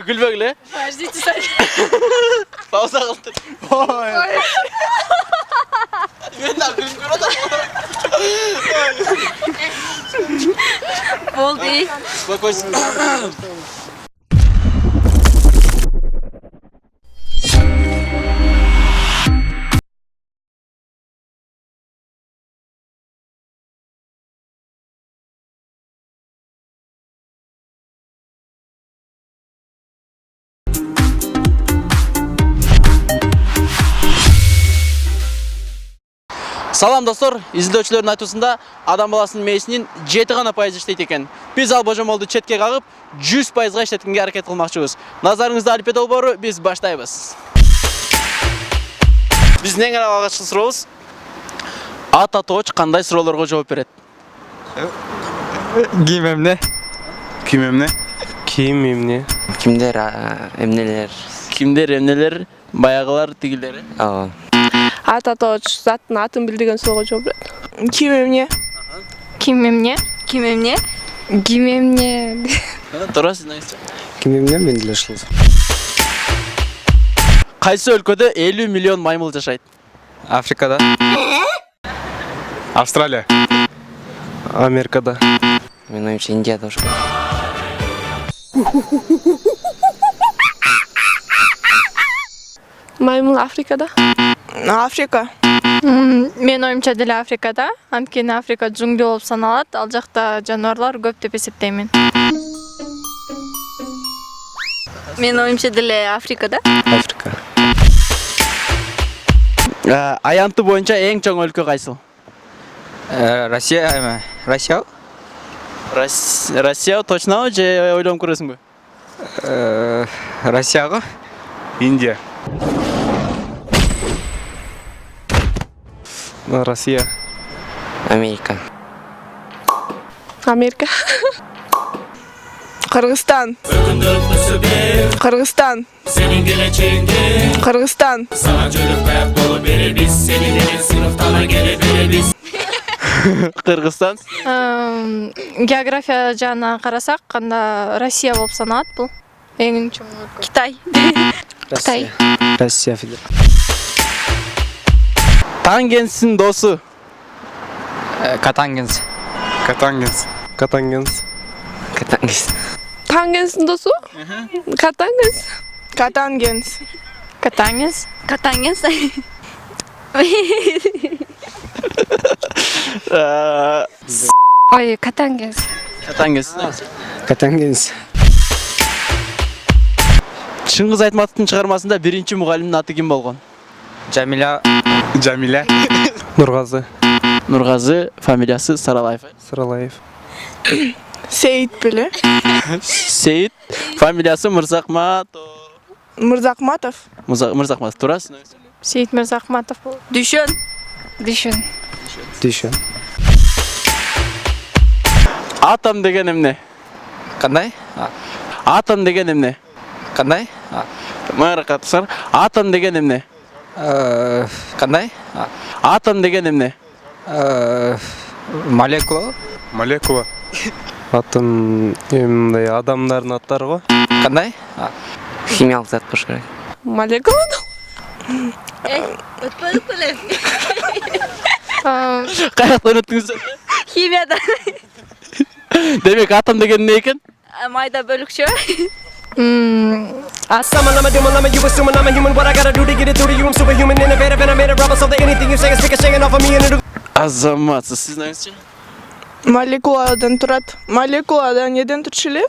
Gülbekle. Подождите, Саня. Pauza kıldır. Ben de gülüm Болды. Спокойствие. Салам достор, изилдөөчүлөрдүн айтуусунда адам баласынын мээсинин 7% иштейт экен. Биз ал божомолду четке кагып 100% иштеткенге аракет кылмакчыбыз. Назарыңызда алипе долбоору, биз баштайбыз. Биздин эң алгачкы сурообуз: ат атооч кандай суроолорго жооп берет? Кийим эмне? Кийим эмне? Kimler emneler? Кимдер, эмнелер, баягылар, тигилери? Aa. Ат атооч заттын атын билдирген суроого жооп берет. Ким эмне? Ким эмне? Ким эмне? Ким эмне? Туура, сиз айтыңыз. Кийим эмне мен деле ушул. Кайсы өлкөдө 50 миллион маймыл жашайт? Африкада. Австралия. Америкада. Менин оюмча Индияда ушу. Маймыл Африкада. Африка. Мен оюмча деле Африкада. Анткени Африка жуңгул болуп саналат. Ал жакта жаныбарлар көп деп эсептеймин. Мен оюмча деле Африкада. Африка. Аянты боюнча эң чоң өлкө кайсыл? Россия эме? Россия? Россия точно же ойлонуп көрөсүңбү? Россияга? Индия. Россия. Америка. Америка. Кыргызстан. Кыргызстан. Кыргызстан. Кыргызстан. География жагынан карасак, анда Россия болуп саналат бул. Эң чоң өлкө. Китай. Китай. Россия Федерация. Тангенстин досу. Катангенс. Катангенс. Катангенс. Катангенс. Тангенстин досу? Катангенс. Катангенс. Катангенс. Катангенс. Ой, Катангенс. Тангенстин. Катангенс. Чыңгыз Айтматовдун чыгармасында биринчи мугалимдин аты ким болгон? Джамиля. Нургазы. Нургазы, фамилиясы Саралаев. Саралаев. Сейит беле. Сейит, фамилиясы Мырзахматов. Мырзахматов. Мырзахматов, туура? Сейит Мырзахматов болот. Дүшөн. Дүйшөн. Атом деген эмне? Кандай? Атом деген эмне? Кандай? Мара катышар. Атом деген эмне? Кандай? Атом деген эмне? Молекула. Атом эмне адамдардын аттары го? Кандай? Химиялык зат болуш керек. Молекула. Өтпөдүк беле. Каяктан өттүңүз? Химияда. Демек атом деген эмне экен? Майда бөлүкчө. Someone I'm a doom, I'm a you assuming I'm a human. What I gotta do to get it through to you? I'm superhuman, innovative, and I made a rubber so that anything you say is shaking off of me and it'll. Азаматсыз, сиз неңизчи? Молекуладан турат. Молекуладан неден турчу эле?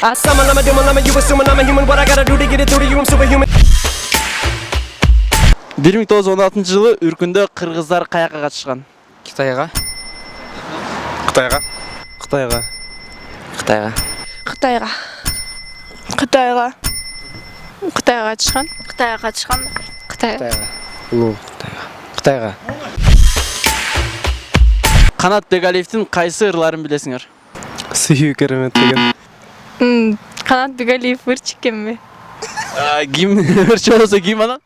Someone I'm a doom, I'm a you assuming I'm a human. What I gotta do to get it through to you? I'm superhuman. 1916-жылы үркүндө кыргыздар каяка катышкан? Китайга. Кытайга. Кытайга катышкан. Кытайга. Канат Бегалиевдин кайсы ырларын билесиңер? Сүйүү керемет деген. Канат Бегалиев ырчык эмби? Ким ырчы болсо ким анан?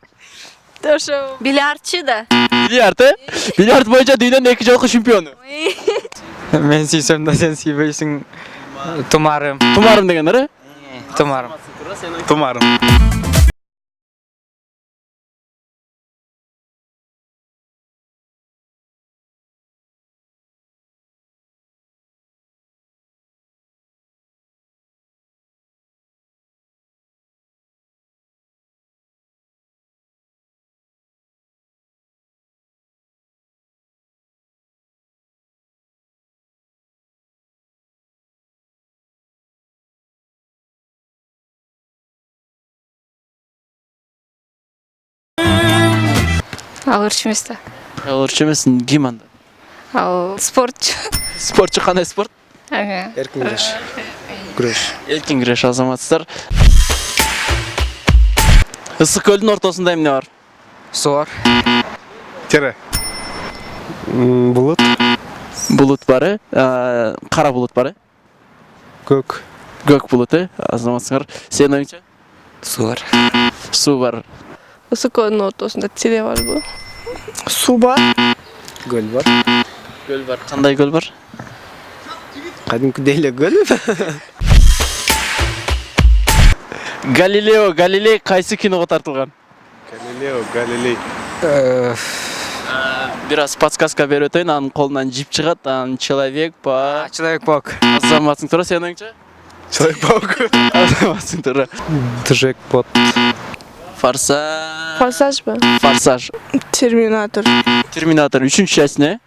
Ошо бильярдчы да. Бильярд, Бильярд боюнча дүйнөнүн 2 жолку чемпиону. Мен сүйсөм да сен сүйбөйсүң. Тумарым. Тумарым дегендер, Тумарым. Тумарым. Алырчы эмес да. Алырчы эмесин, ким анда? Ал спортчу. Спортчу кандай спорт? Эркин күреш. Күреш. Эркин күреш азаматсыздар. Ысык көлдүн ортосунда эмне бар? Су бар. Тере. Булут. Булут бар, кара булут бар. Көк. Көк булут, азаматсыздар. Сенин оюңча? Су бар. Су бар. Ысык көлдүн ортосунда тире барбы? Су бар. Гөл бар. Көл бар. Кандай көл бар? Кадимкидей эле гөл. Галилео Галилей кайсы киного тартылган? Галилей. Бир аз подсказка берип өтөйүн, анын колунан жип чыгат, анын Человек-паук. Человек-паук. Азаматсың туура, сенин оюңча? Человек-паук. Азаматсың туура. Джекпот. Форсаж. Форсаж ба? Форсаж. Терминатор. Терминатор 3-чү часть не?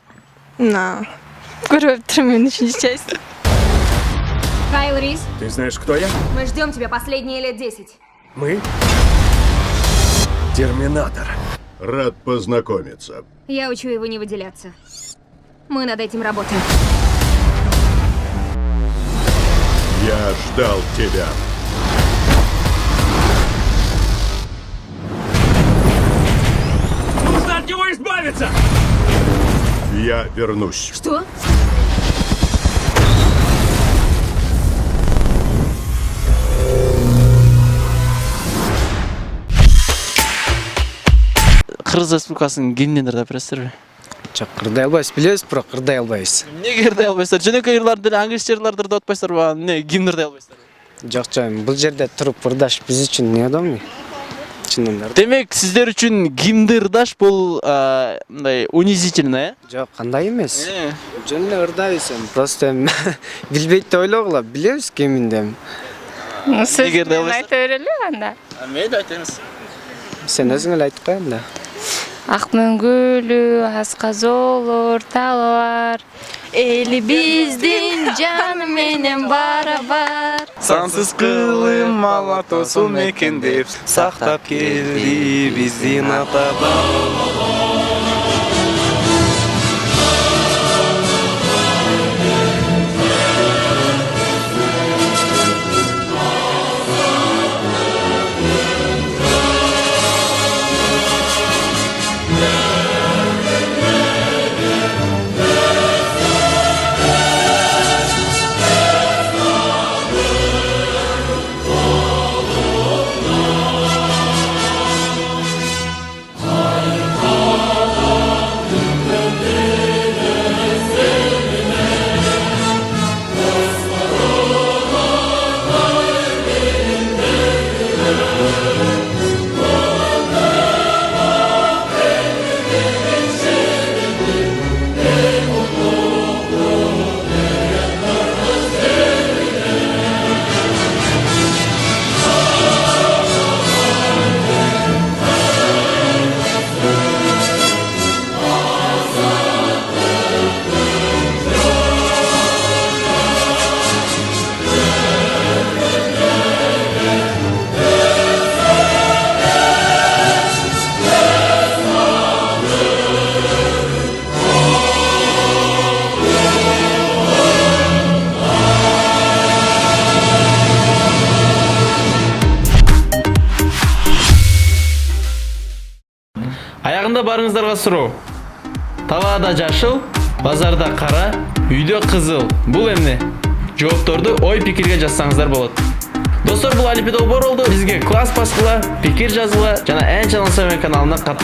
На. Көрөптүрүм мен 3-чү часть. Кайл Рис, Ты знаешь, кто я? мы ждем тебя последние лет 10. Мы? Терминатор. Рад познакомиться. Я учу его не выделяться. Мы над этим работаем. Я ждал тебя. Нужно от него избавиться! Я вернусь. Что? Кыргыз Республикасынын гимниндер да билесиздерби? Жок, кырдай албайбыз, билебиз, бирок кырдай албайбыз. Эмнеге кырдай албайсыздар? Жөнөкөй ырларды эле англис жерлерди да атпайсыздарбы? Эмне гимнерди албайсыздар? Жок, жок, бул жерде туруп ырдаш биз үчүн неудобный. Чынында. Демек, сиздер үчүн гимнди ырдаш бул мындай унизительно, э? Жок, кандай эмес. Жөн эле ырдайбыз, просто билбейт деп ойлогула, билебиз киминде. Сиз айта берели анда. Мейли айтыңыз. Сен өзүң эле айтып кой анда. Ак мөңгүлүү, асказолор, талар. Эли биздин жаны менен барабар. Сансыз кылым алатосун мекендеп, сактап келди биздин ата-бабалар. Аягында барыңыздарга суроо. Талаада жашыл, базарда кара, үйдө кызыл. Бул эмне? Жоопторду ой пикирге жазсаңыздар болот. Достор, бул Алипе долбоор болду. Бизге класс баскыла, пикир жазгыла жана Энчанел каналына каттык